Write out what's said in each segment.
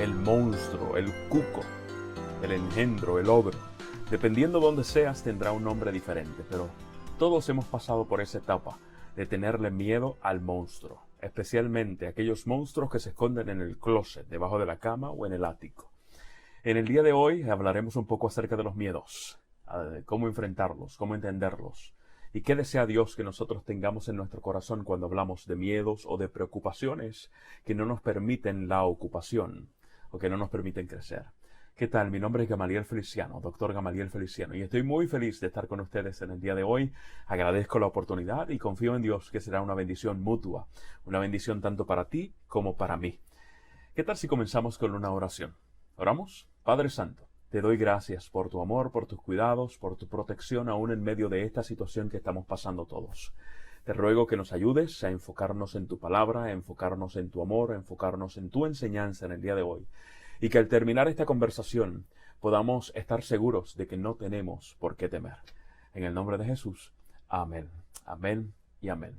el monstruo, el cuco, el engendro, el ogro. Dependiendo de dónde seas, tendrá un nombre diferente, pero todos hemos pasado por esa etapa de tenerle miedo al monstruo, especialmente aquellos monstruos que se esconden en el closet, debajo de la cama o en el ático. En el día de hoy hablaremos un poco acerca de los miedos, cómo enfrentarlos, cómo entenderlos, y qué desea Dios que nosotros tengamos en nuestro corazón cuando hablamos de miedos o de preocupaciones que no nos permiten la ocupación o que no nos permiten crecer. ¿Qué tal? Mi nombre es Gamaliel Feliciano, doctor Gamaliel Feliciano, y estoy muy feliz de estar con ustedes en el día de hoy. Agradezco la oportunidad y confío en Dios que será una bendición mutua, una bendición tanto para ti como para mí. ¿Qué tal si comenzamos con una oración? ¿Oramos? Padre Santo, te doy gracias por tu amor, por tus cuidados, por tu protección aún en medio de esta situación que estamos pasando todos. Te ruego que nos ayudes a enfocarnos en tu palabra, a enfocarnos en tu amor, a enfocarnos en tu enseñanza en el día de hoy. Y que al terminar esta conversación podamos estar seguros de que no tenemos por qué temer. En el nombre de Jesús. Amén. Amén y amén.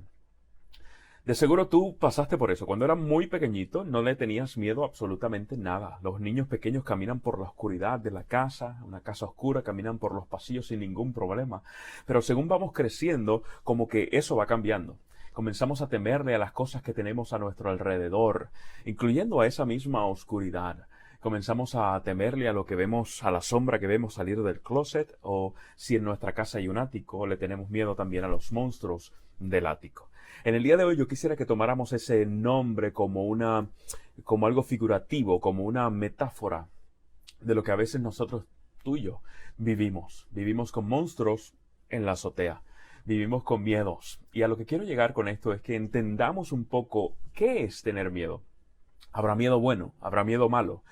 De seguro tú pasaste por eso. Cuando eras muy pequeñito no le tenías miedo a absolutamente nada. Los niños pequeños caminan por la oscuridad de la casa, una casa oscura, caminan por los pasillos sin ningún problema. Pero según vamos creciendo, como que eso va cambiando. Comenzamos a temerle a las cosas que tenemos a nuestro alrededor, incluyendo a esa misma oscuridad. Comenzamos a temerle a lo que vemos, a la sombra que vemos salir del closet, o si en nuestra casa hay un ático, le tenemos miedo también a los monstruos del ático. En el día de hoy yo quisiera que tomáramos ese nombre como algo figurativo, como una metáfora de lo que a veces nosotros, tú y yo, vivimos. Vivimos con monstruos en la azotea. Vivimos con miedos. Y a lo que quiero llegar con esto es que entendamos un poco qué es tener miedo. Habrá miedo bueno, habrá miedo malo.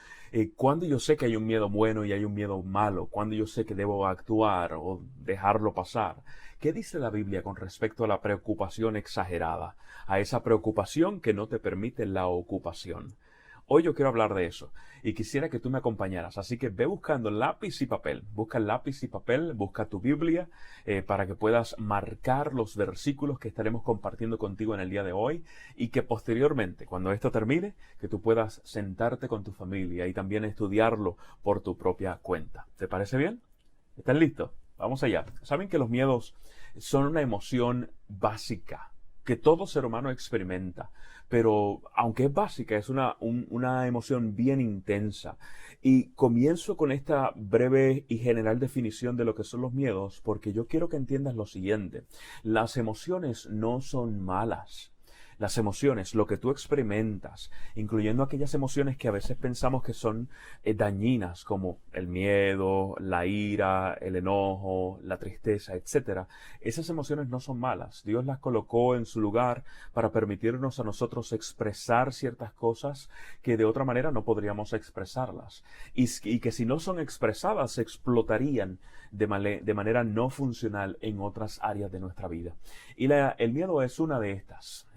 ¿Cuándo yo sé que hay un miedo bueno y hay un miedo malo? ¿Cuándo yo sé que debo actuar o dejarlo pasar? ¿Qué dice la Biblia con respecto a la preocupación exagerada? A esa preocupación que no te permite la ocupación. Hoy yo quiero hablar de eso y quisiera que tú me acompañaras. Así que ve buscando lápiz y papel. Busca lápiz y papel, busca tu Biblia para que puedas marcar los versículos que estaremos compartiendo contigo en el día de hoy y que posteriormente, cuando esto termine, que tú puedas sentarte con tu familia y también estudiarlo por tu propia cuenta. ¿Te parece bien? ¿Están listos? Vamos allá. Saben que los miedos son una emoción básica que todo ser humano experimenta, pero aunque es básica, es una emoción bien intensa. Y comienzo con esta breve y general definición de lo que son los miedos, porque yo quiero que entiendas lo siguiente. Las emociones no son malas. Las emociones, lo que tú experimentas, incluyendo aquellas emociones que a veces pensamos que son dañinas, como el miedo, la ira, el enojo, la tristeza, etcétera. Esas emociones no son malas. Dios las colocó en su lugar para permitirnos a nosotros expresar ciertas cosas que de otra manera no podríamos expresarlas. Y que si no son expresadas, se explotarían de manera no funcional en otras áreas de nuestra vida. Y el miedo es una de estas.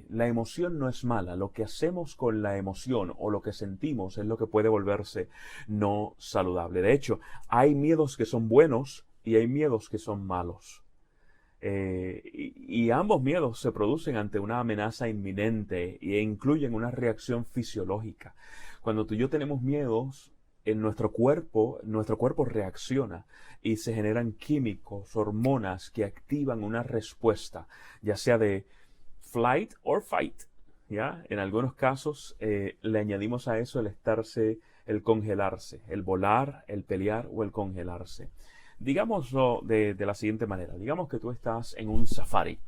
La emoción no es mala. Lo que hacemos con la emoción o lo que sentimos es lo que puede volverse no saludable. De hecho, hay miedos que son buenos y hay miedos que son malos. Y ambos miedos se producen ante una amenaza inminente e incluyen una reacción fisiológica. Cuando tú y yo tenemos miedos, en nuestro cuerpo reacciona y se generan químicos, hormonas que activan una respuesta, ya sea de flight or fight, ¿ya? En algunos casos le añadimos a eso el congelarse, el volar, el pelear o el congelarse. Digámoslo de la siguiente manera. Digamos que tú estás en un safari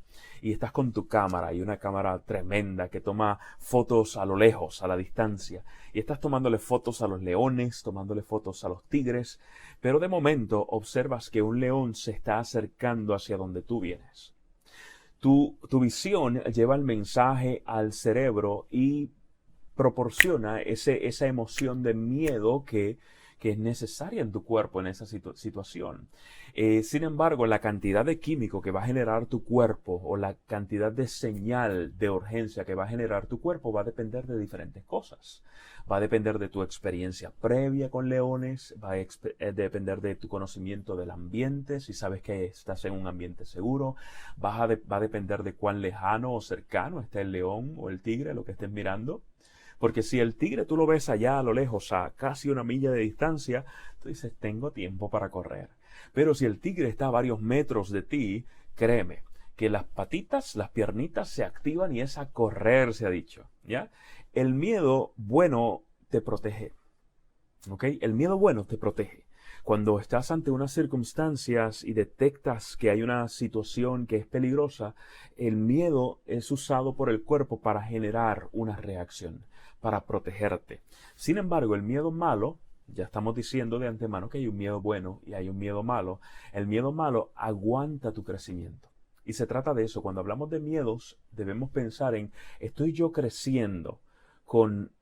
y estás con tu cámara y una cámara tremenda que toma fotos a lo lejos, a la distancia. Y estás tomándole fotos a los leones, tomándole fotos a los tigres, pero de momento observas que un león se está acercando hacia donde tú vienes. Tu visión lleva el mensaje al cerebro y proporciona esa emoción de miedo que es necesaria en tu cuerpo en esa situación. Sin embargo, la cantidad de químico que va a generar tu cuerpo o la cantidad de señal de urgencia que va a generar tu cuerpo va a depender de diferentes cosas. Va a depender de tu experiencia previa con leones, va a depender de tu conocimiento del ambiente, si sabes que estás en un ambiente seguro, va a depender de cuán lejano o cercano está el león o el tigre, lo que estés mirando. Porque si el tigre tú lo ves allá a lo lejos, a casi una milla de distancia, tú dices, tengo tiempo para correr. Pero si el tigre está a varios metros de ti, créeme, que las patitas, las piernitas se activan y es a correr, se ha dicho, ¿ya? El miedo bueno te protege, ¿ok? El miedo bueno te protege. Cuando estás ante unas circunstancias y detectas que hay una situación que es peligrosa, el miedo es usado por el cuerpo para generar una reacción, para protegerte. Sin embargo, el miedo malo, ya estamos diciendo de antemano que hay un miedo bueno y hay un miedo malo. El miedo malo aguanta tu crecimiento. Y se trata de eso. Cuando hablamos de miedos, debemos pensar en, ¿estoy yo creciendo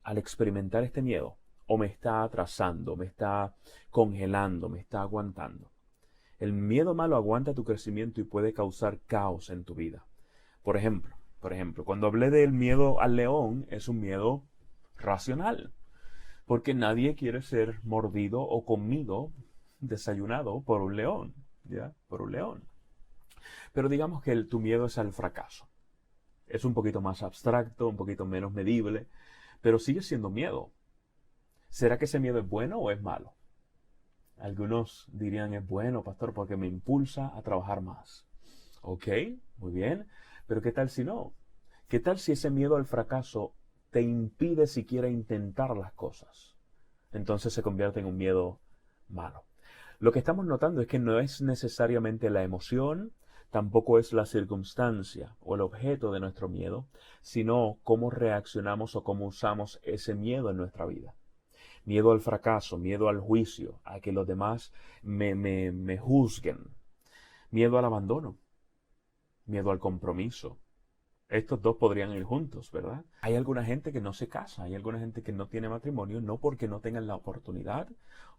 al experimentar este miedo? ¿O me está atrasando, me está congelando, me está aguantando? El miedo malo aguanta tu crecimiento y puede causar caos en tu vida. Por ejemplo, cuando hablé del miedo al león, es un miedo racional, porque nadie quiere ser mordido o comido, desayunado por un león, ¿ya? Por un león. Pero digamos que tu miedo es al fracaso. Es un poquito más abstracto, un poquito menos medible, pero sigue siendo miedo. ¿Será que ese miedo es bueno o es malo? Algunos dirían es bueno, pastor, porque me impulsa a trabajar más. Ok, muy bien, pero ¿qué tal si no? ¿Qué tal si ese miedo al fracaso te impide siquiera intentar las cosas? Entonces se convierte en un miedo malo. Lo que estamos notando es que no es necesariamente la emoción, tampoco es la circunstancia o el objeto de nuestro miedo, sino cómo reaccionamos o cómo usamos ese miedo en nuestra vida. Miedo al fracaso, miedo al juicio, a que los demás me juzguen. Miedo al abandono, miedo al compromiso. Estos dos podrían ir juntos, ¿verdad? Hay alguna gente que no se casa, hay alguna gente que no tiene matrimonio, no porque no tengan la oportunidad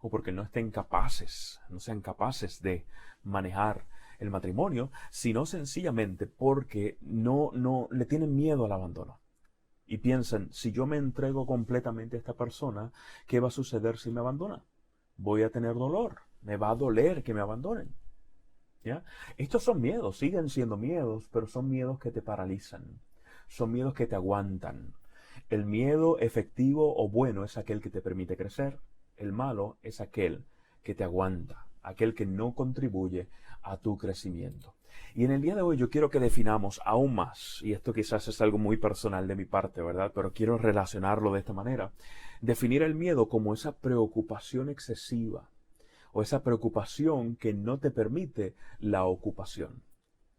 o porque no estén capaces, no sean capaces de manejar el matrimonio, sino sencillamente porque no le tienen miedo al abandono. Y piensan, si yo me entrego completamente a esta persona, ¿qué va a suceder si me abandona? Voy a tener dolor, me va a doler que me abandonen. ¿Ya? Estos son miedos, siguen siendo miedos, pero son miedos que te paralizan, son miedos que te aguantan. El miedo efectivo o bueno es aquel que te permite crecer, el malo es aquel que te aguanta, aquel que no contribuye a tu crecimiento. Y en el día de hoy yo quiero que definamos aún más, y esto quizás es algo muy personal de mi parte, ¿verdad? Pero quiero relacionarlo de esta manera. Definir el miedo como esa preocupación excesiva o esa preocupación que no te permite la ocupación.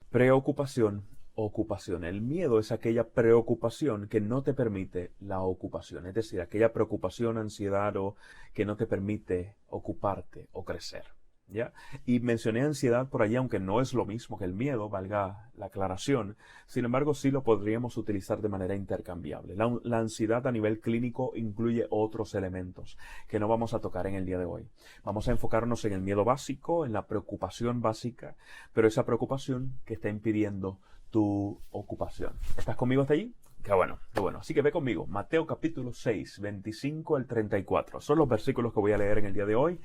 Preocupación, ocupación. El miedo es aquella preocupación que no te permite la ocupación, es decir, aquella preocupación, ansiedad o que no te permite ocuparte o crecer. ¿Ya? Y mencioné ansiedad por allí, aunque no es lo mismo que el miedo, valga la aclaración. Sin embargo, sí lo podríamos utilizar de manera intercambiable. La ansiedad a nivel clínico incluye otros elementos que no vamos a tocar en el día de hoy. Vamos a enfocarnos en el miedo básico, en la preocupación básica, pero esa preocupación que está impidiendo tu ocupación. ¿Estás conmigo hasta allí? Qué bueno, qué bueno. Así que ve conmigo. Mateo capítulo 6, 25 al 34. Son los versículos que voy a leer en el día de hoy.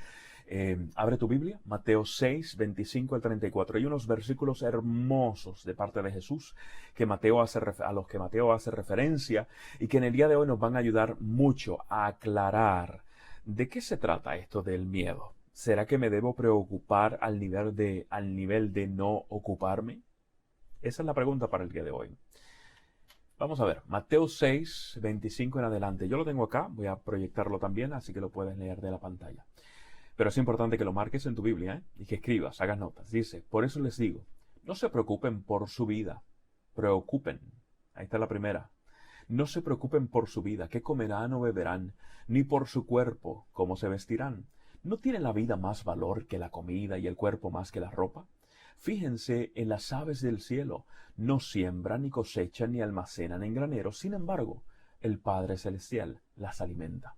Abre tu Biblia, Mateo 6, 25 al 34. Hay unos versículos hermosos de parte de Jesús a los que Mateo hace referencia y que en el día de hoy nos van a ayudar mucho a aclarar de qué se trata esto del miedo. ¿Será que me debo preocupar al nivel de no ocuparme? Esa es la pregunta para el día de hoy. Vamos a ver, Mateo 6, 25 en adelante. Yo lo tengo acá, voy a proyectarlo también, así que lo puedes leer de la pantalla. Pero es importante que lo marques en tu Biblia, ¿eh? Y que escribas, hagas notas. Dice, por eso les digo, no se preocupen por su vida, preocupen. Ahí está la primera. No se preocupen por su vida, qué comerán o beberán, ni por su cuerpo, cómo se vestirán. ¿No tiene la vida más valor que la comida y el cuerpo más que la ropa? Fíjense en las aves del cielo, no siembran ni cosechan ni almacenan en graneros, sin embargo, el Padre Celestial las alimenta.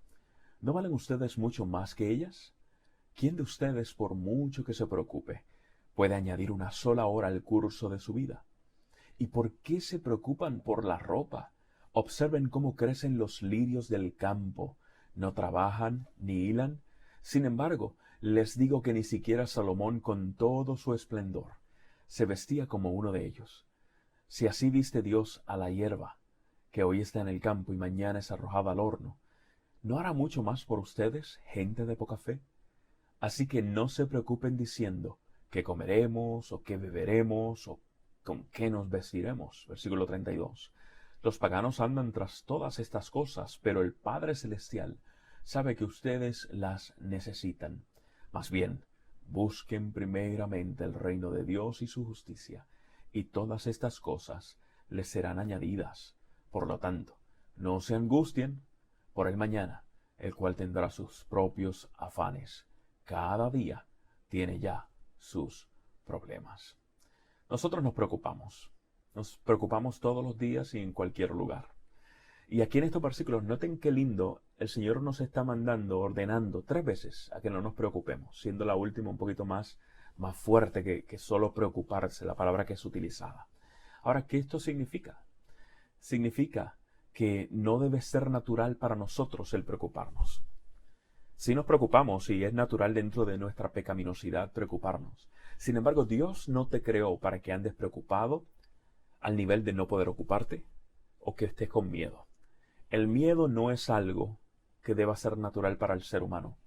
¿No valen ustedes mucho más que ellas? ¿Quién de ustedes, por mucho que se preocupe, puede añadir una sola hora al curso de su vida? ¿Y por qué se preocupan por la ropa? Observen cómo crecen los lirios del campo. No trabajan ni hilan. Sin embargo, les digo que ni siquiera Salomón, con todo su esplendor, se vestía como uno de ellos. Si así viste Dios a la hierba, que hoy está en el campo y mañana es arrojada al horno, ¿no hará mucho más por ustedes, gente de poca fe? Así que no se preocupen diciendo qué comeremos o qué beberemos o con qué nos vestiremos. Versículo 32. Los paganos andan tras todas estas cosas, pero el Padre Celestial sabe que ustedes las necesitan. Más bien, busquen primeramente el reino de Dios y su justicia, y todas estas cosas les serán añadidas. Por lo tanto, no se angustien por el mañana, el cual tendrá sus propios afanes. Cada día tiene ya sus problemas. Nosotros nos preocupamos todos los días y en cualquier lugar. Y aquí en estos versículos, noten qué lindo, el Señor nos está mandando, ordenando 3 veces a que no nos preocupemos, siendo la última un poquito más fuerte que solo preocuparse, la palabra que es utilizada. Ahora, ¿qué esto significa? Significa que no debe ser natural para nosotros el preocuparnos. Si nos preocupamos y es natural dentro de nuestra pecaminosidad preocuparnos. Sin embargo, Dios no te creó para que andes preocupado al nivel de no poder ocuparte o que estés con miedo. El miedo no es algo que deba ser natural para el ser humano.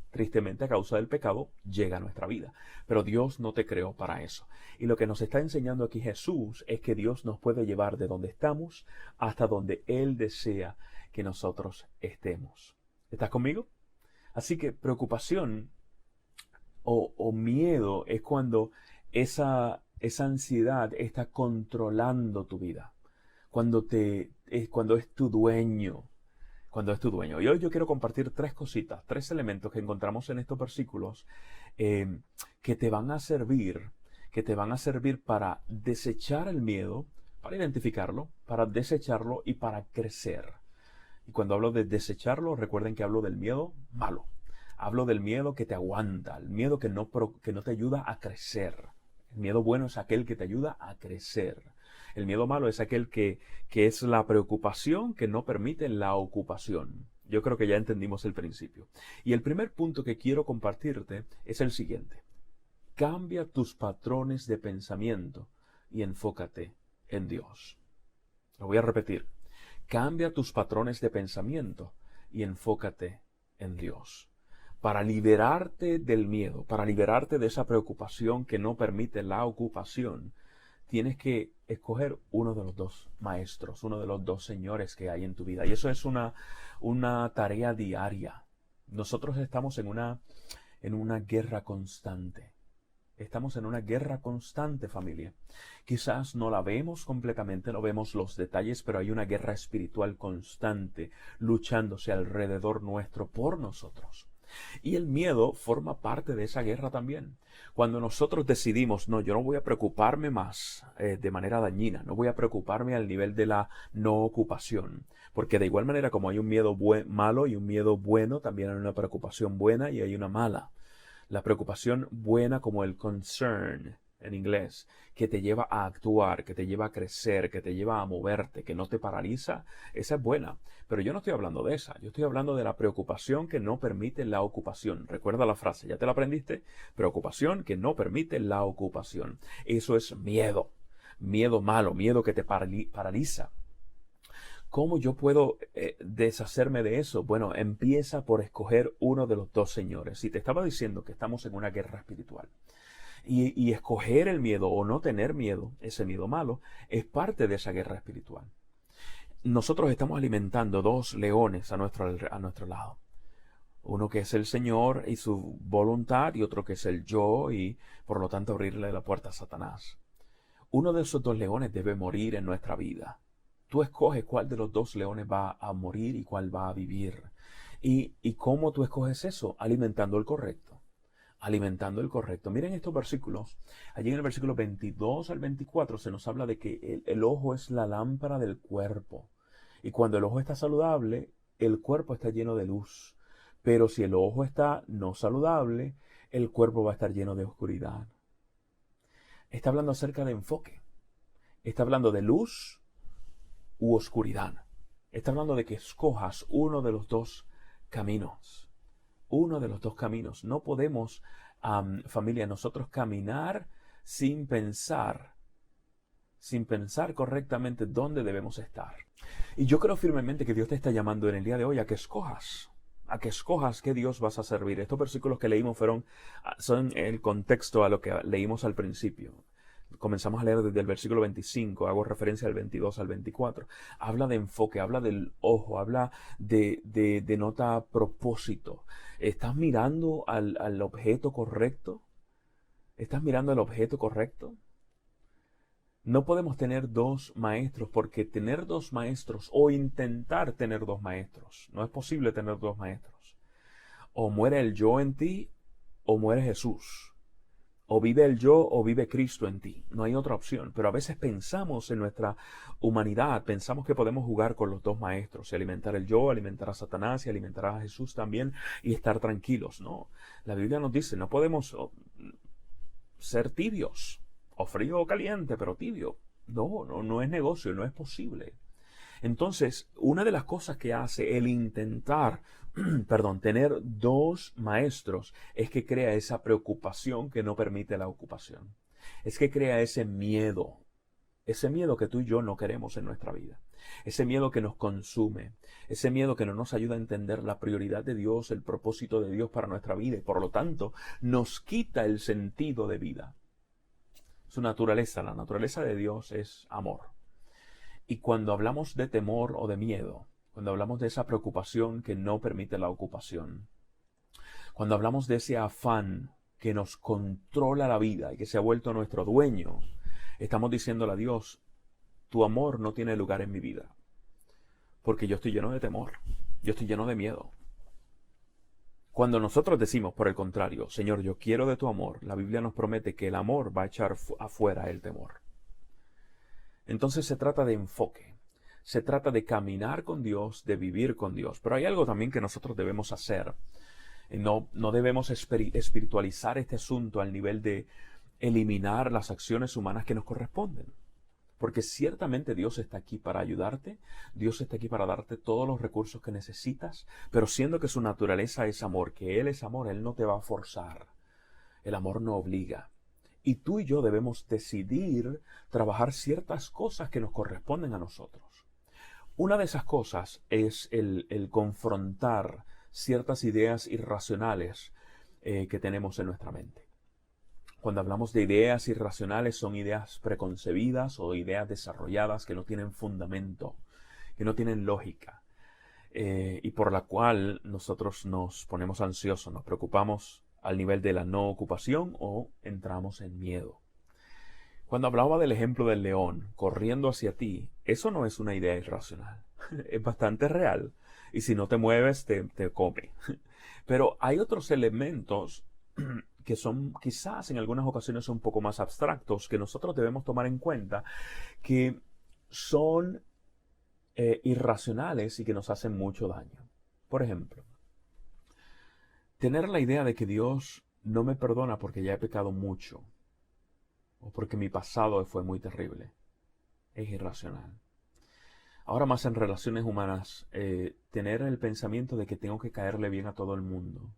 Tristemente, a causa del pecado, llega a nuestra vida. Pero Dios no te creó para eso. Y lo que nos está enseñando aquí Jesús es que Dios nos puede llevar de donde estamos hasta donde Él desea que nosotros estemos. ¿Estás conmigo? Así que preocupación o miedo es cuando esa ansiedad está controlando tu vida. Cuando es tu dueño. Y hoy yo quiero compartir 3 cositas, 3 elementos que encontramos en estos versículos que te van a servir para desechar el miedo, para identificarlo, para desecharlo y para crecer. Y cuando hablo de desecharlo, recuerden que hablo del miedo malo. Hablo del miedo que te aguanta, el miedo que no te ayuda a crecer. El miedo bueno es aquel que te ayuda a crecer. El miedo malo es aquel que es la preocupación que no permite la ocupación. Yo creo que ya entendimos el principio. Y el primer punto que quiero compartirte es el siguiente. Cambia tus patrones de pensamiento y enfócate en Dios. Lo voy a repetir. Cambia tus patrones de pensamiento y enfócate en Dios. Para liberarte del miedo, para liberarte de esa preocupación que no permite la ocupación, tienes que escoger uno de los 2 maestros, uno de los 2 señores que hay en tu vida. Y eso es una tarea diaria. Nosotros estamos en una guerra constante. Estamos en una guerra constante, familia. Quizás no la vemos completamente, no vemos los detalles, pero hay una guerra espiritual constante luchándose alrededor nuestro por nosotros. Y el miedo forma parte de esa guerra también. Cuando nosotros decidimos, no, yo no voy a preocuparme más de manera dañina, no voy a preocuparme al nivel de la no ocupación, porque de igual manera como hay un miedo malo y un miedo bueno, también hay una preocupación buena y hay una mala. La preocupación buena como el concern en inglés, que te lleva a actuar, que te lleva a crecer, que te lleva a moverte, que no te paraliza, esa es buena. Pero yo no estoy hablando de esa, yo estoy hablando de la preocupación que no permite la ocupación. Recuerda la frase, ¿ya te la aprendiste? Preocupación que no permite la ocupación. Eso es miedo, miedo malo, miedo que te paraliza. ¿Cómo yo puedo deshacerme de eso? Bueno, empieza por escoger uno de los 2 señores. Si te estaba diciendo que estamos en una guerra espiritual y escoger el miedo o no tener miedo, ese miedo malo, es parte de esa guerra espiritual. Nosotros estamos alimentando 2 leones a nuestro lado. Uno que es el Señor y su voluntad y otro que es el yo y por lo tanto abrirle la puerta a Satanás. Uno de esos 2 leones debe morir en nuestra vida. Tú escoges cuál de los 2 leones va a morir y cuál va a vivir. ¿Y cómo tú escoges eso? Alimentando el correcto. Alimentando el correcto. Miren estos versículos. Allí en el versículo 22 al 24 se nos habla de que el ojo es la lámpara del cuerpo. Y cuando el ojo está saludable, el cuerpo está lleno de luz. Pero si el ojo está no saludable, el cuerpo va a estar lleno de oscuridad. Está hablando acerca de enfoque. Está hablando de luz u oscuridad. Está hablando de que escojas uno de los 2 caminos. Uno de los 2 caminos. No podemos, familia, nosotros caminar sin pensar sin pensar correctamente dónde debemos estar. Y yo creo firmemente que Dios te está llamando en el día de hoy a que escojas. A que escojas qué Dios vas a servir. Estos versículos que leímos son el contexto a lo que leímos al principio. Comenzamos a leer desde el versículo 25, hago referencia al 22 al 24. Habla de enfoque, habla del ojo, habla de nota propósito. ¿Estás mirando al objeto correcto? ¿Estás mirando al objeto correcto? No podemos tener dos maestros, porque tener dos maestros o intentar tener dos maestros, no es posible tener dos maestros. O muere el yo en ti, o muere Jesús. O vive el yo, o vive Cristo en ti. No hay otra opción. Pero a veces pensamos en nuestra humanidad, pensamos que podemos jugar con los dos maestros, y alimentar el yo, alimentar a Satanás y alimentar a Jesús también, y estar tranquilos. No, la Biblia nos dice, no podemos ser tibios. O frío o caliente, pero tibio. No es negocio, no es posible. Entonces, una de las cosas que hace el intentar, tener dos maestros es que crea esa preocupación que no permite la ocupación. Es que crea ese miedo que tú y yo no queremos en nuestra vida. Ese miedo que nos consume, ese miedo que no nos ayuda a entender la prioridad de Dios, el propósito de Dios para nuestra vida y por lo tanto nos quita el sentido de vida. Su naturaleza, la naturaleza de Dios es amor. Y cuando hablamos de temor o de miedo, cuando hablamos de esa preocupación que no permite la ocupación, cuando hablamos de ese afán que nos controla la vida y que se ha vuelto nuestro dueño, estamos diciéndole a Dios, tu amor no tiene lugar en mi vida, porque yo estoy lleno de temor, yo estoy lleno de miedo. Cuando nosotros decimos, por el contrario, Señor, yo quiero de tu amor, la Biblia nos promete que el amor va a echar afuera el temor. Entonces se trata de enfoque, se trata de caminar con Dios, de vivir con Dios. Pero hay algo también que nosotros debemos hacer. No debemos espiritualizar este asunto al nivel de eliminar las acciones humanas que nos corresponden. Porque ciertamente Dios está aquí para ayudarte, Dios está aquí para darte todos los recursos que necesitas, pero siendo que su naturaleza es amor, que Él es amor, Él no te va a forzar. El amor no obliga. Y tú y yo debemos decidir trabajar ciertas cosas que nos corresponden a nosotros. Una de esas cosas es el confrontar ciertas ideas irracionales que tenemos en nuestra mente. Cuando hablamos de ideas irracionales, son ideas preconcebidas o ideas desarrolladas que no tienen fundamento, que no tienen lógica, y por la cual nosotros nos ponemos ansiosos, nos preocupamos al nivel de la no ocupación o entramos en miedo. Cuando hablaba del ejemplo del león corriendo hacia ti, eso no es una idea irracional, es bastante real, y si no te mueves te come. Pero hay otros elementos que son quizás en algunas ocasiones un poco más abstractos, que nosotros debemos tomar en cuenta, que son irracionales y que nos hacen mucho daño. Por ejemplo, tener la idea de que Dios no me perdona porque ya he pecado mucho, o porque mi pasado fue muy terrible, es irracional. Ahora más en relaciones humanas, tener el pensamiento de que tengo que caerle bien a todo el mundo,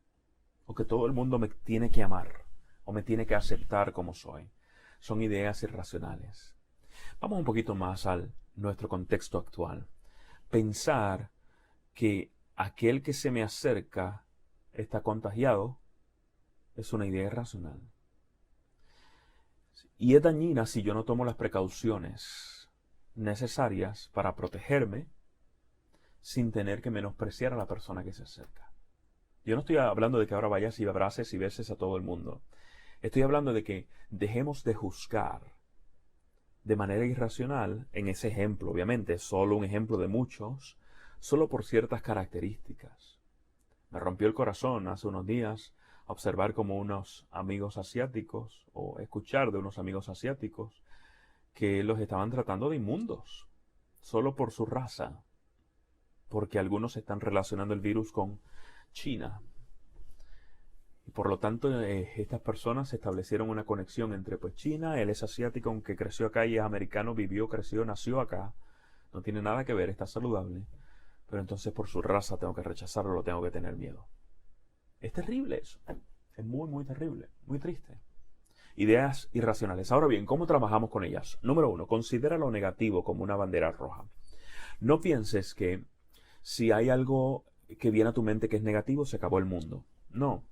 o que todo el mundo me tiene que amar, o me tiene que aceptar como soy, son ideas irracionales. Vamos un poquito más a nuestro contexto actual. Pensar que aquel que se me acerca está contagiado es una idea irracional. Y es dañina si yo no tomo las precauciones necesarias para protegerme sin tener que menospreciar a la persona que se acerca. Yo no estoy hablando de que ahora vayas y abraces y beses a todo el mundo. Estoy hablando de que dejemos de juzgar de manera irracional, en ese ejemplo, obviamente, solo un ejemplo de muchos, solo por ciertas características. Me rompió el corazón hace unos días observar como unos amigos asiáticos, o escuchar de unos amigos asiáticos, que los estaban tratando de inmundos, solo por su raza, porque algunos están relacionando el virus con China. Y por lo tanto, estas personas establecieron una conexión entre China, él es asiático, aunque creció acá y es americano, vivió, creció, nació acá. No tiene nada que ver, está saludable. Pero entonces por su raza tengo que rechazarlo, lo tengo que tener miedo. Es terrible eso. Es muy, muy terrible, muy triste. Ideas irracionales. Ahora bien, ¿cómo trabajamos con ellas? Número 1, considera lo negativo como una bandera roja. No pienses que si hay algo que viene a tu mente que es negativo, se acabó el mundo. No,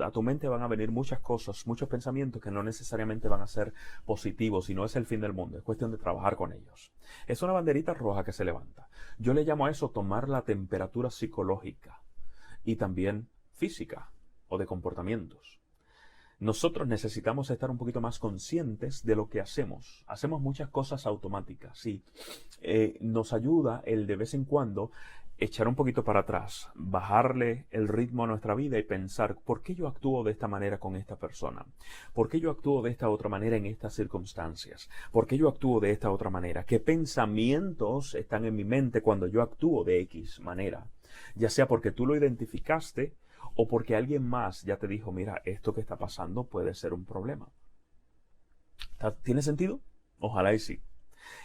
a tu mente van a venir muchas cosas, muchos pensamientos que no necesariamente van a ser positivos, y no es el fin del mundo, es cuestión de trabajar con ellos. Es una banderita roja que se levanta. Yo le llamo a eso tomar la temperatura psicológica y también física o de comportamientos. Nosotros necesitamos estar un poquito más conscientes de lo que hacemos. Hacemos muchas cosas automáticas, sí. Nos ayuda el de vez en cuando echar un poquito para atrás, bajarle el ritmo a nuestra vida y pensar, ¿por qué yo actúo de esta manera con esta persona? ¿Por qué yo actúo de esta otra manera en estas circunstancias? ¿Por qué yo actúo de esta otra manera? ¿Qué pensamientos están en mi mente cuando yo actúo de X manera? Ya sea porque tú lo identificaste o porque alguien más ya te dijo, mira, esto que está pasando puede ser un problema. ¿Tiene sentido? Ojalá y sí.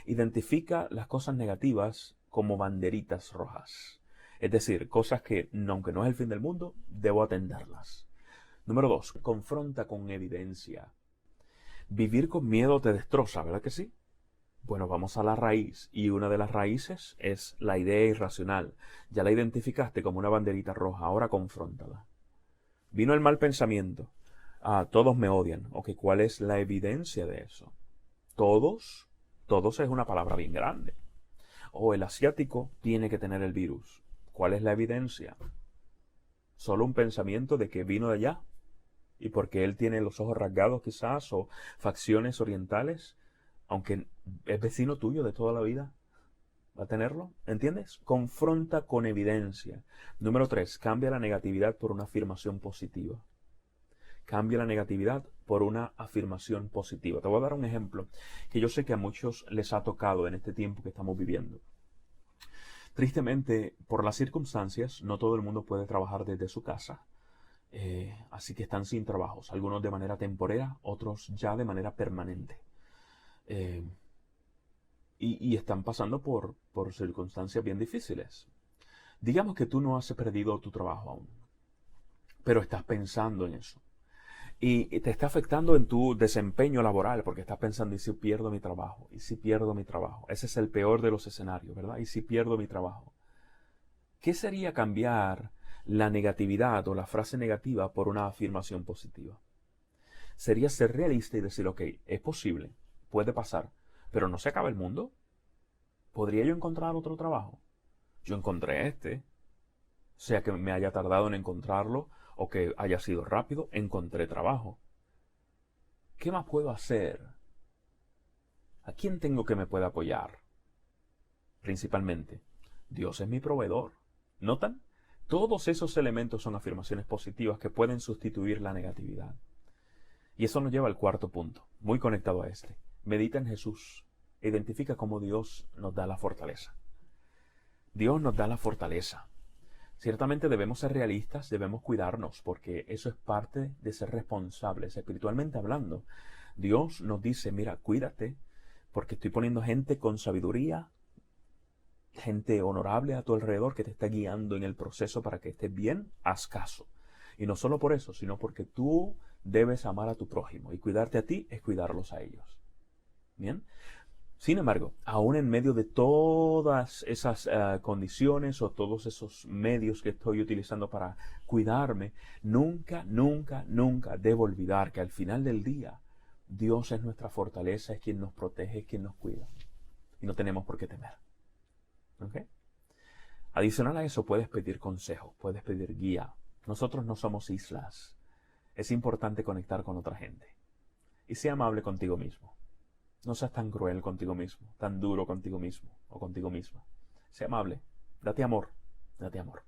Identifica las cosas negativas como banderitas rojas. Es decir, cosas que, aunque no es el fin del mundo, debo atenderlas. Número 2, confronta con evidencia. Vivir con miedo te destroza, ¿verdad que sí? Bueno, vamos a la raíz, y una de las raíces es la idea irracional. Ya la identificaste como una banderita roja, ahora confróntala. Vino el mal pensamiento. Todos me odian. Ok, ¿cuál es la evidencia de eso? Todos es una palabra bien grande. El asiático tiene que tener el virus. ¿Cuál es la evidencia? Solo un pensamiento de que vino de allá, y porque él tiene los ojos rasgados quizás, o facciones orientales, aunque es vecino tuyo de toda la vida, ¿va a tenerlo? ¿Entiendes? Confronta con evidencia. Número 3, cambia la negatividad por una afirmación positiva. Cambia la negatividad por una afirmación positiva. Te voy a dar un ejemplo que yo sé que a muchos les ha tocado en este tiempo que estamos viviendo. Tristemente, por las circunstancias, no todo el mundo puede trabajar desde su casa. Así que están sin trabajos, algunos de manera temporera, otros ya de manera permanente. Y están pasando por circunstancias bien difíciles. Digamos que tú no has perdido tu trabajo aún, pero estás pensando en eso. Y te está afectando en tu desempeño laboral, porque estás pensando, ¿y si pierdo mi trabajo? ¿Y si pierdo mi trabajo? Ese es el peor de los escenarios, ¿verdad? ¿Y si pierdo mi trabajo? ¿Qué sería cambiar la negatividad o la frase negativa por una afirmación positiva? Sería ser realista y decir, ok, es posible, puede pasar, pero no se acaba el mundo. ¿Podría yo encontrar otro trabajo? Yo encontré este, sea que me haya tardado en encontrarlo o que haya sido rápido, encontré trabajo. ¿Qué más puedo hacer? ¿A quién tengo que me pueda apoyar? Principalmente, Dios es mi proveedor. ¿Notan? Todos esos elementos son afirmaciones positivas que pueden sustituir la negatividad. Y eso nos lleva al cuarto punto, muy conectado a este. Medita en Jesús. Identifica cómo Dios nos da la fortaleza. Dios nos da la fortaleza. Ciertamente debemos ser realistas, debemos cuidarnos, porque eso es parte de ser responsables, espiritualmente hablando. Dios nos dice, mira, cuídate, porque estoy poniendo gente con sabiduría, gente honorable a tu alrededor que te está guiando en el proceso para que estés bien, haz caso. Y no solo por eso, sino porque tú debes amar a tu prójimo, y cuidarte a ti es cuidarlos a ellos. ¿Bien? Sin embargo, aún en medio de todas esas condiciones o todos esos medios que estoy utilizando para cuidarme, nunca debo olvidar que al final del día, Dios es nuestra fortaleza, es quien nos protege, es quien nos cuida. Y no tenemos por qué temer. ¿Ok? Adicional a eso, puedes pedir consejo, puedes pedir guía. Nosotros no somos islas. Es importante conectar con otra gente. Y sea amable contigo mismo. No seas tan cruel contigo mismo, tan duro contigo mismo o contigo misma. Sé amable, date amor, date amor.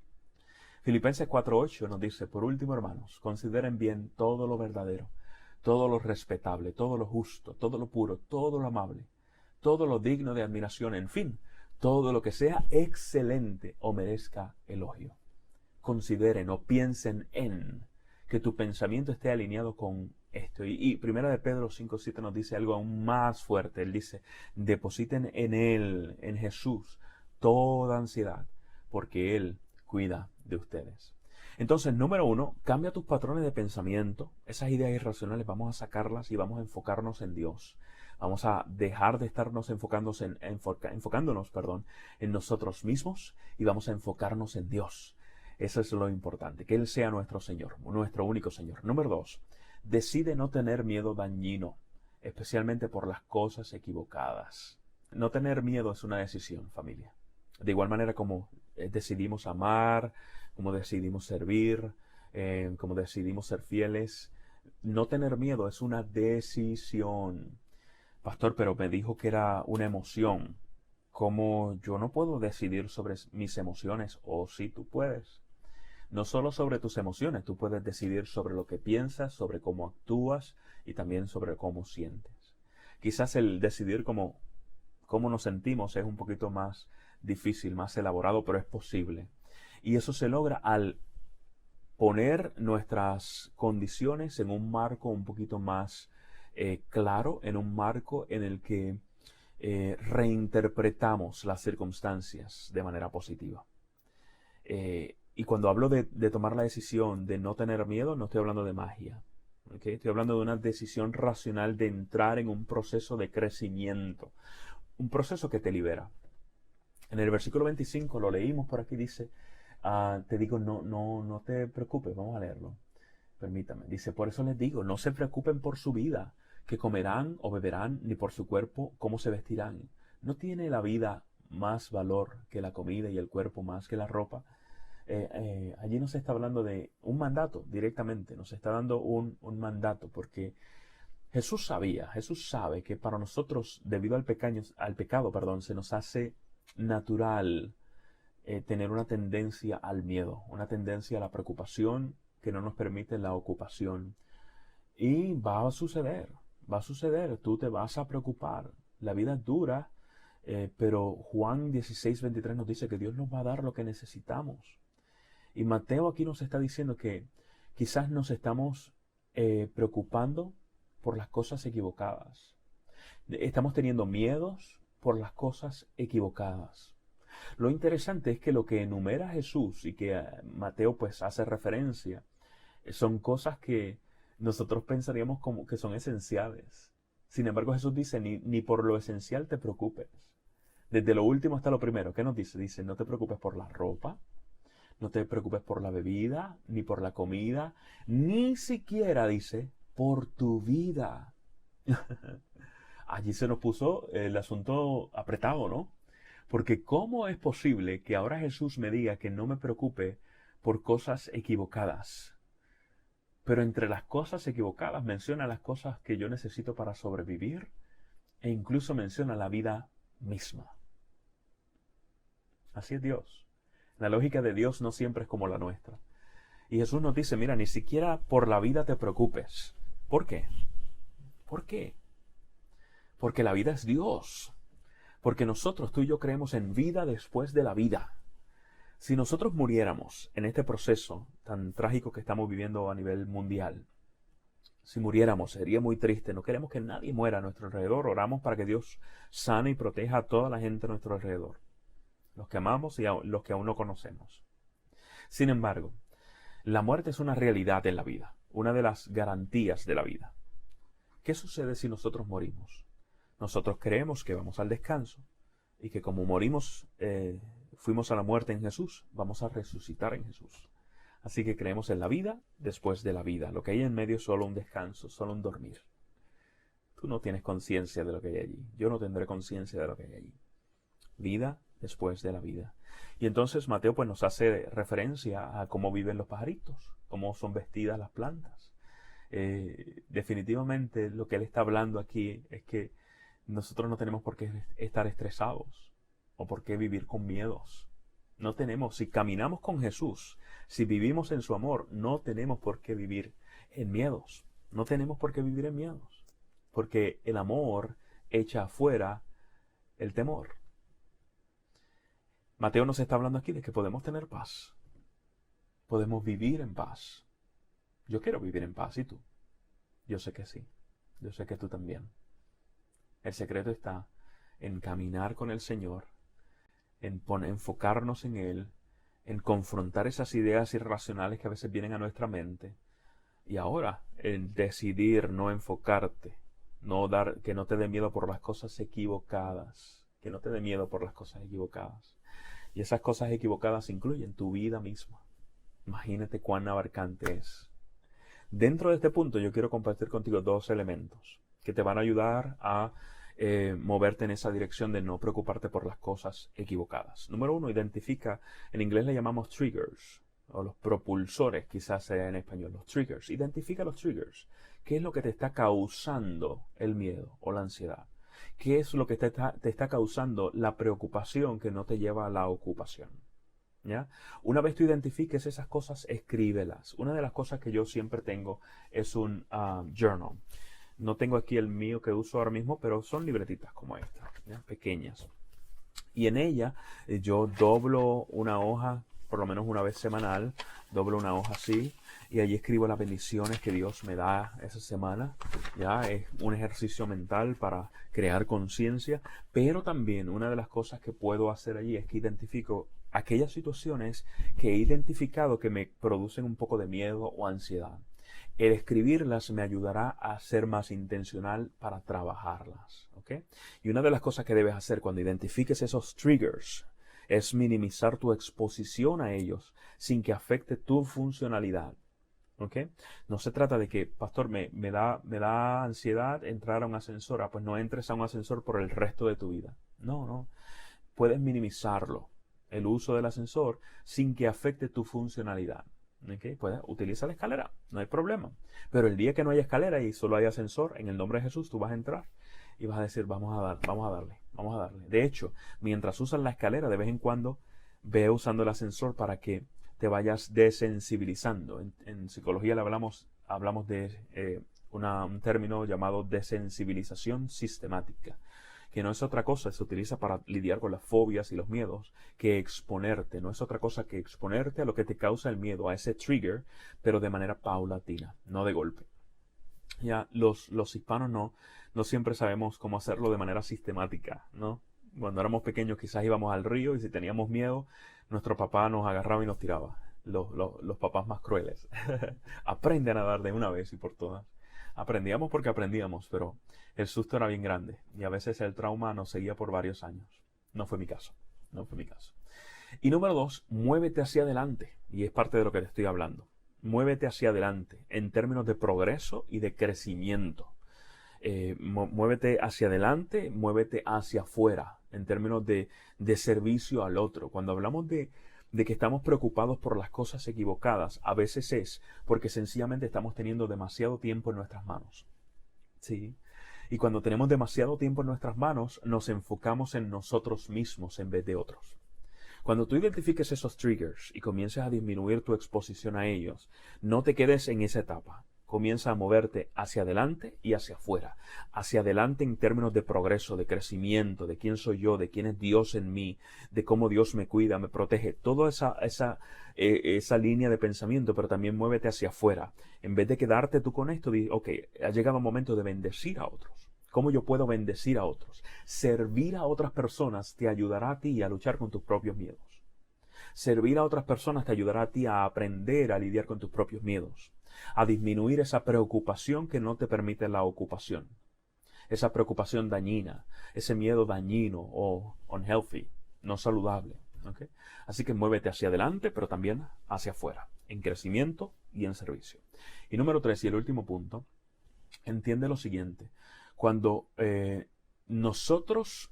Filipenses 4:8 nos dice, por último, hermanos, consideren bien todo lo verdadero, todo lo respetable, todo lo justo, todo lo puro, todo lo amable, todo lo digno de admiración, en fin, todo lo que sea excelente o merezca elogio. Consideren o piensen en que tu pensamiento esté alineado con esto. Y Primera de Pedro 5:7 nos dice algo aún más fuerte. Él dice, depositen en Él, en Jesús, toda ansiedad, porque Él cuida de ustedes. Entonces, número uno, cambia tus patrones de pensamiento. Esas ideas irracionales vamos a sacarlas y vamos a enfocarnos en Dios. Vamos a dejar de estarnos enfocándonos, en nosotros mismos y vamos a enfocarnos en Dios. Eso es lo importante, que Él sea nuestro Señor, nuestro único Señor. Número dos, decide no tener miedo dañino, especialmente por las cosas equivocadas. No tener miedo es una decisión, familia. De igual manera como decidimos amar, como decidimos servir, como decidimos ser fieles. No tener miedo es una decisión. Pastor, pero me dijo que era una emoción. ¿Cómo yo no puedo decidir sobre mis emociones? O sí, tú puedes. No solo sobre tus emociones, tú puedes decidir sobre lo que piensas, sobre cómo actúas y también sobre cómo sientes. Quizás el decidir cómo nos sentimos es un poquito más difícil, más elaborado, pero es posible. Y eso se logra al poner nuestras condiciones en un marco un poquito más claro, en un marco en el que reinterpretamos las circunstancias de manera positiva. Y cuando hablo de tomar la decisión de no tener miedo, no estoy hablando de magia. ¿Okay? Estoy hablando de una decisión racional de entrar en un proceso de crecimiento, un proceso que te libera. En el versículo 25 lo leímos por aquí, dice, te digo, no te preocupes, vamos a leerlo. Permítame. Dice, por eso les digo, no se preocupen por su vida, que comerán o beberán, ni por su cuerpo, cómo se vestirán. ¿No tiene la vida más valor que la comida y el cuerpo más que la ropa? Allí nos está hablando de un mandato directamente, nos está dando un mandato, porque Jesús sabe que para nosotros, debido al pecado, se nos hace natural tener una tendencia al miedo, una tendencia a la preocupación que no nos permite la ocupación. Y va a suceder, tú te vas a preocupar. La vida es dura, pero Juan 16:23 nos dice que Dios nos va a dar lo que necesitamos. Y Mateo aquí nos está diciendo que quizás nos estamos preocupando por las cosas equivocadas. Estamos teniendo miedos por las cosas equivocadas. Lo interesante es que lo que enumera Jesús y que Mateo pues hace referencia son cosas que nosotros pensaríamos como que son esenciales. Sin embargo, Jesús dice, ni por lo esencial te preocupes. Desde lo último hasta lo primero. ¿Qué nos dice? Dice, no te preocupes por la ropa, no te preocupes por la bebida, ni por la comida, ni siquiera, dice, por tu vida. Allí se nos puso el asunto apretado, ¿no? Porque ¿cómo es posible que ahora Jesús me diga que no me preocupe por cosas equivocadas? Pero entre las cosas equivocadas menciona las cosas que yo necesito para sobrevivir e incluso menciona la vida misma. Así es Dios. La lógica de Dios no siempre es como la nuestra. Y Jesús nos dice, mira, ni siquiera por la vida te preocupes. ¿Por qué? ¿Por qué? Porque la vida es Dios. Porque nosotros, tú y yo, creemos en vida después de la vida. Si nosotros muriéramos en este proceso tan trágico que estamos viviendo a nivel mundial, si muriéramos sería muy triste. No queremos que nadie muera a nuestro alrededor. Oramos para que Dios sane y proteja a toda la gente a nuestro alrededor. Los que amamos y los que aún no conocemos. Sin embargo, la muerte es una realidad en la vida, una de las garantías de la vida. ¿Qué sucede si nosotros morimos? Nosotros creemos que vamos al descanso y que como morimos, fuimos a la muerte en Jesús, vamos a resucitar en Jesús. Así que creemos en la vida después de la vida. Lo que hay en medio es solo un descanso, solo un dormir. Tú no tienes conciencia de lo que hay allí. Yo no tendré conciencia de lo que hay allí. Vida después de la vida. Y entonces Mateo pues nos hace referencia a cómo viven los pajaritos, cómo son vestidas las plantas. Definitivamente lo que él está hablando aquí es que nosotros no tenemos por qué estar estresados o por qué vivir con miedos. No tenemos, si caminamos con Jesús, si vivimos en su amor, no tenemos por qué vivir en miedos. No tenemos por qué vivir en miedos. Porque el amor echa afuera el temor. Mateo nos está hablando aquí de que podemos tener paz. Podemos vivir en paz. Yo quiero vivir en paz, ¿y tú? Yo sé que sí. Yo sé que tú también. El secreto está en caminar con el Señor, en enfocarnos en Él, en confrontar esas ideas irracionales que a veces vienen a nuestra mente. Y ahora, en decidir no enfocarte, que no te dé miedo por las cosas equivocadas, que no te dé miedo por las cosas equivocadas. Y esas cosas equivocadas incluyen tu vida misma. Imagínate cuán abarcante es. Dentro de este punto yo quiero compartir contigo dos elementos que te van a ayudar a moverte en esa dirección de no preocuparte por las cosas equivocadas. Número uno, identifica, en inglés le llamamos triggers, o los propulsores, quizás sea en español, los triggers. Identifica los triggers. ¿Qué es lo que te está causando el miedo o la ansiedad? ¿Qué es lo que te está causando la preocupación que no te lleva a la ocupación? ¿Ya? Una vez tú identifiques esas cosas, escríbelas. Una de las cosas que yo siempre tengo es un journal. No tengo aquí el mío que uso ahora mismo, pero son libretitas como esta, ¿ya? Pequeñas. Y en ella yo doblo una hoja, por lo menos una vez semanal, doblo una hoja así, y allí escribo las bendiciones que Dios me da esa semana. Ya es un ejercicio mental para crear conciencia, pero también una de las cosas que puedo hacer allí es que identifico aquellas situaciones que he identificado que me producen un poco de miedo o ansiedad. El escribirlas me ayudará a ser más intencional para trabajarlas, ¿ok? Y una de las cosas que debes hacer cuando identifiques esos triggers es minimizar tu exposición a ellos sin que afecte tu funcionalidad, ¿ok? No se trata de que, pastor, me da ansiedad entrar a un ascensor. Pues no entres a un ascensor por el resto de tu vida. No. Puedes minimizarlo, el uso del ascensor, sin que afecte tu funcionalidad. ¿Okay? Pues utiliza la escalera, no hay problema. Pero el día que no haya escalera y solo hay ascensor, en el nombre de Jesús tú vas a entrar y vas a decir, vamos a darle. De hecho, mientras usas la escalera, de vez en cuando ve usando el ascensor para que te vayas desensibilizando. En psicología le hablamos de un término llamado desensibilización sistemática, que no es otra cosa, se utiliza para lidiar con las fobias y los miedos, que exponerte. No es otra cosa que exponerte a lo que te causa el miedo, a ese trigger, pero de manera paulatina, no de golpe. Ya los hispanos no siempre sabemos cómo hacerlo de manera sistemática, ¿no? Cuando éramos pequeños quizás íbamos al río y si teníamos miedo, nuestro papá nos agarraba y nos tiraba. Los papás más crueles. Aprende a nadar de una vez y por todas. Aprendíamos porque aprendíamos, pero el susto era bien grande y a veces el trauma nos seguía por varios años. No fue mi caso. Y número dos, muévete hacia adelante. Y es parte de lo que te estoy hablando. Muévete hacia adelante en términos de progreso y de crecimiento. Muévete hacia adelante, muévete hacia afuera en términos de servicio al otro. Cuando hablamos de que estamos preocupados por las cosas equivocadas, a veces es porque sencillamente estamos teniendo demasiado tiempo en nuestras manos. ¿Sí? Y cuando tenemos demasiado tiempo en nuestras manos, nos enfocamos en nosotros mismos en vez de otros. Cuando tú identifiques esos triggers y comiences a disminuir tu exposición a ellos, no te quedes en esa etapa. Comienza a moverte hacia adelante y hacia afuera. Hacia adelante en términos de progreso, de crecimiento, de quién soy yo, de quién es Dios en mí, de cómo Dios me cuida, me protege. Toda esa línea de pensamiento, pero también muévete hacia afuera. En vez de quedarte tú con esto, di, ok, ha llegado el momento de bendecir a otros. ¿Cómo yo puedo bendecir a otros? Servir a otras personas te ayudará a ti a luchar con tus propios miedos. Servir a otras personas te ayudará a ti a aprender a lidiar con tus propios miedos, a disminuir esa preocupación que no te permite la ocupación, esa preocupación dañina, ese miedo dañino o unhealthy, no saludable. ¿Okay? Así que muévete hacia adelante, pero también hacia afuera, en crecimiento y en servicio. Y número 3, y el último punto, entiende lo siguiente. Cuando nosotros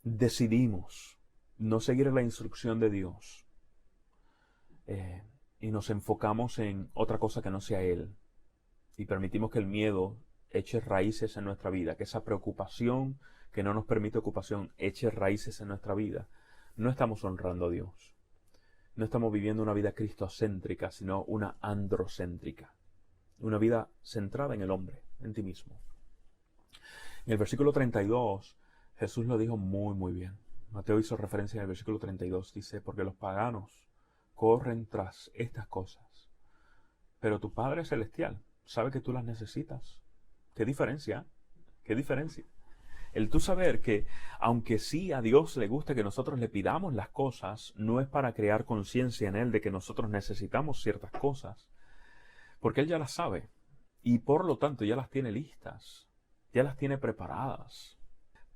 decidimos no seguir la instrucción de Dios y nos enfocamos en otra cosa que no sea Él y permitimos que el miedo eche raíces en nuestra vida, que esa preocupación que no nos permite ocupación eche raíces en nuestra vida, no estamos honrando a Dios. No estamos viviendo una vida cristocéntrica, sino una androcéntrica. Una vida centrada en el hombre, en ti mismo. En el versículo 32, Jesús lo dijo muy bien. Mateo hizo referencia en el versículo 32. Dice, porque los paganos corren tras estas cosas, pero tu Padre Celestial sabe que tú las necesitas. ¿Qué diferencia? ¿Qué diferencia? El tú saber que, aunque sí a Dios le gusta que nosotros le pidamos las cosas, no es para crear conciencia en Él de que nosotros necesitamos ciertas cosas, porque Él ya las sabe y por lo tanto ya las tiene listas, ya las tiene preparadas.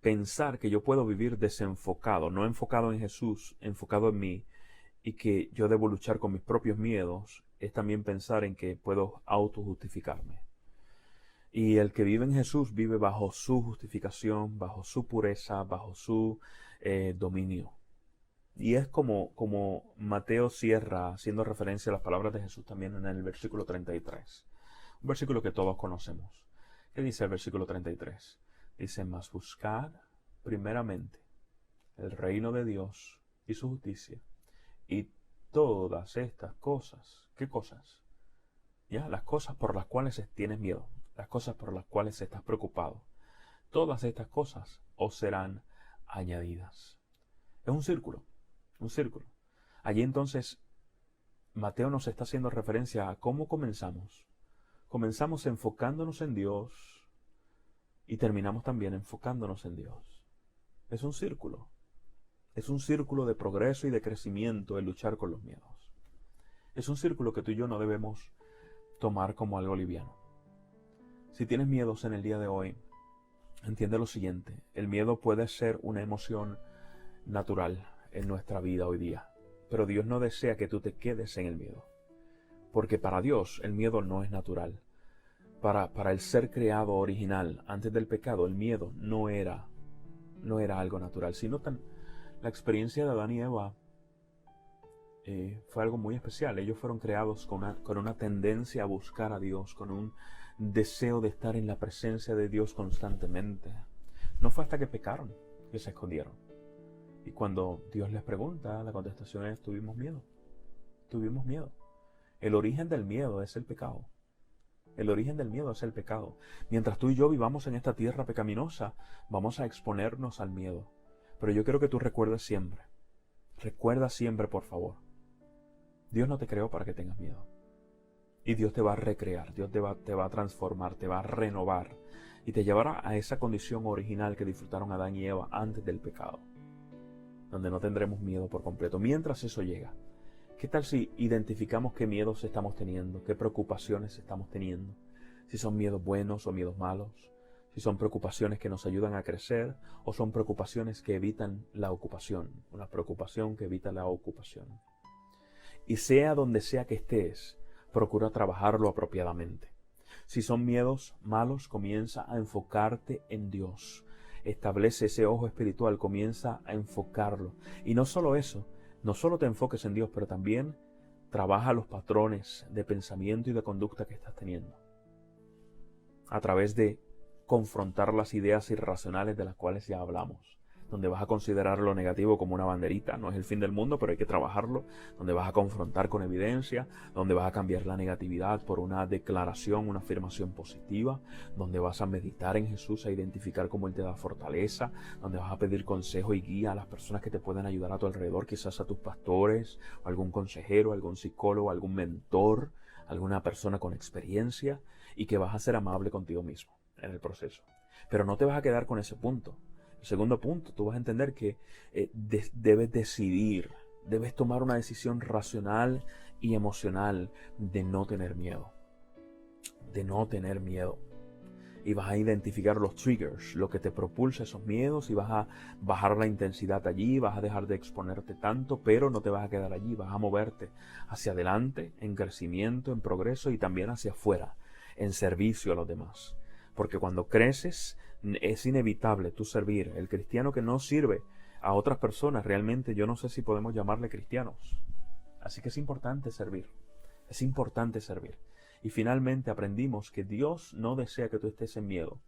Pensar que yo puedo vivir desenfocado, no enfocado en Jesús, enfocado en mí, y que yo debo luchar con mis propios miedos, es también pensar en que puedo autojustificarme. Y el que vive en Jesús vive bajo su justificación, bajo su pureza, bajo su dominio. Y es como Mateo cierra, haciendo referencia a las palabras de Jesús también en el versículo 33. Un versículo que todos conocemos. ¿Qué dice el versículo 33? Dice, mas buscad primeramente el reino de Dios y su justicia, y todas estas cosas, ¿qué cosas? Ya, las cosas por las cuales tienes miedo, las cosas por las cuales estás preocupado, todas estas cosas os serán añadidas. Es un círculo, un círculo. Allí entonces Mateo nos está haciendo referencia a cómo comenzamos. Comenzamos enfocándonos en Dios y terminamos también enfocándonos en Dios. Es un círculo. Es un círculo de progreso y de crecimiento el luchar con los miedos. Es un círculo que tú y yo no debemos tomar como algo liviano. Si tienes miedos en el día de hoy, entiende lo siguiente. El miedo puede ser una emoción natural en nuestra vida hoy día. Pero Dios no desea que tú te quedes en el miedo. Porque para Dios el miedo no es natural. Para el ser creado original antes del pecado, el miedo no era algo natural. Si notan, la experiencia de Adán y Eva fue algo muy especial. Ellos fueron creados con una tendencia a buscar a Dios, con un deseo de estar en la presencia de Dios constantemente. No fue hasta que pecaron que se escondieron. Y cuando Dios les pregunta, la contestación es, tuvimos miedo. Tuvimos miedo. El origen del miedo es el pecado. El origen del miedo es el pecado. Mientras tú y yo vivamos en esta tierra pecaminosa, vamos a exponernos al miedo. Pero yo quiero que tú recuerda siempre, por favor, Dios no te creó para que tengas miedo. Y Dios te va a recrear, Dios te va a transformar, te va a renovar y te llevará a esa condición original que disfrutaron Adán y Eva antes del pecado, donde no tendremos miedo por completo. Mientras eso llega, ¿qué tal si identificamos qué miedos estamos teniendo, qué preocupaciones estamos teniendo? Si son miedos buenos o miedos malos, si son preocupaciones que nos ayudan a crecer o son preocupaciones que evitan la ocupación, una preocupación que evita la ocupación. Y sea donde sea que estés, procura trabajarlo apropiadamente. Si son miedos malos, comienza a enfocarte en Dios. Establece ese ojo espiritual, comienza a enfocarlo. Y no solo eso, no solo te enfoques en Dios, pero también trabaja los patrones de pensamiento y de conducta que estás teniendo. A través de confrontar las ideas irracionales de las cuales ya hablamos. Donde vas a considerar lo negativo como una banderita, no es el fin del mundo, pero hay que trabajarlo. Donde vas a confrontar con evidencia, donde vas a cambiar la negatividad por una declaración, una afirmación positiva, donde vas a meditar en Jesús, a identificar cómo Él te da fortaleza, donde vas a pedir consejo y guía a las personas que te pueden ayudar a tu alrededor, quizás a tus pastores, algún consejero, algún psicólogo, algún mentor, alguna persona con experiencia, y que vas a ser amable contigo mismo en el proceso. Pero no te vas a quedar con ese punto. El segundo punto, tú vas a entender que debes decidir, debes tomar una decisión racional y emocional de no tener miedo. De no tener miedo. Y vas a identificar los triggers, lo que te propulsa esos miedos, y vas a bajar la intensidad allí, vas a dejar de exponerte tanto, pero no te vas a quedar allí, vas a moverte hacia adelante, en crecimiento, en progreso y también hacia afuera, en servicio a los demás. Porque cuando creces, es inevitable tú servir. El cristiano que no sirve a otras personas, realmente yo no sé si podemos llamarle cristianos. Así que es importante servir. Es importante servir. Y finalmente aprendimos que Dios no desea que tú estés en miedo,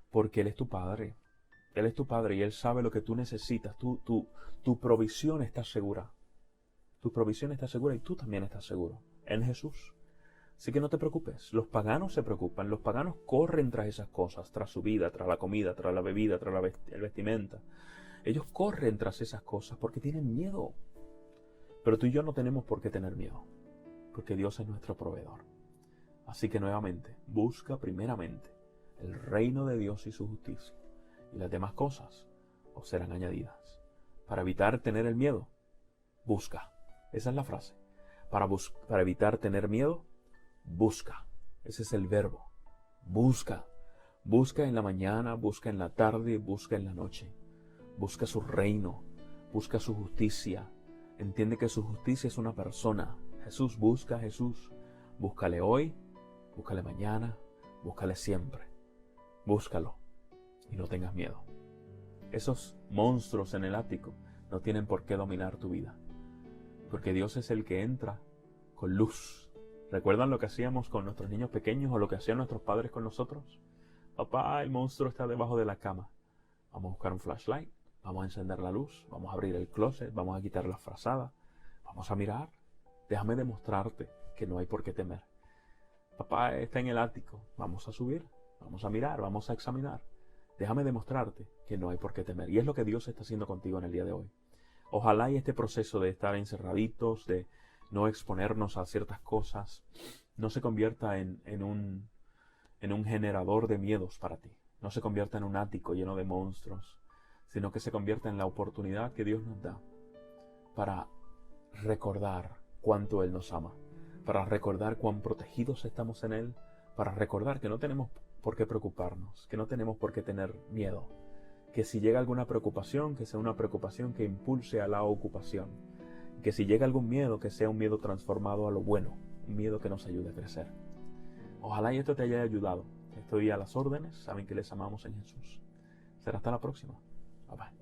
porque Él es tu Padre. Él es tu Padre y Él sabe lo que tú necesitas. Tu provisión está segura. Tu provisión está segura y tú también estás seguro en Jesús. Así que no te preocupes. Los paganos se preocupan. Los paganos corren tras esas cosas, tras su vida, tras la comida, tras la bebida, tras el vestimenta. Ellos corren tras esas cosas porque tienen miedo. Pero tú y yo no tenemos por qué tener miedo, porque Dios es nuestro proveedor. Así que nuevamente, busca primeramente el reino de Dios y su justicia. y las demás cosas os serán añadidas. Para evitar tener el miedo, busca. Esa es la frase. Para evitar tener miedo, busca. Ese es el verbo. Busca. Busca en la mañana, busca en la tarde, busca en la noche. Busca su reino, busca su justicia. Entiende que su justicia es una persona. Jesús, busca a Jesús. Búscale hoy, búscale mañana, búscale siempre. Búscalo y no tengas miedo. Esos monstruos en el ático no tienen por qué dominar tu vida, porque Dios es el que entra con luz. ¿Recuerdan lo que hacíamos con nuestros niños pequeños o lo que hacían nuestros padres con nosotros? Papá, el monstruo está debajo de la cama. Vamos a buscar un flashlight, vamos a encender la luz, vamos a abrir el closet, vamos a quitar la frazada, vamos a mirar. Déjame demostrarte que no hay por qué temer. Papá está en el ático, vamos a subir, vamos a mirar, vamos a examinar. Déjame demostrarte que no hay por qué temer. Y es lo que Dios está haciendo contigo en el día de hoy. Ojalá y este proceso de estar encerraditos, de no exponernos a ciertas cosas, no se convierta en un generador de miedos para ti. No se convierta en un ático lleno de monstruos, sino que se convierta en la oportunidad que Dios nos da para recordar cuánto Él nos ama, para recordar cuán protegidos estamos en Él, para recordar que no tenemos por qué preocuparnos, que no tenemos por qué tener miedo, que si llega alguna preocupación, que sea una preocupación que impulse a la ocupación, que si llega algún miedo, que sea un miedo transformado a lo bueno, un miedo que nos ayude a crecer. Ojalá y esto te haya ayudado. Estoy a las órdenes, saben que les amamos en Jesús. Será hasta la próxima. Bye bye.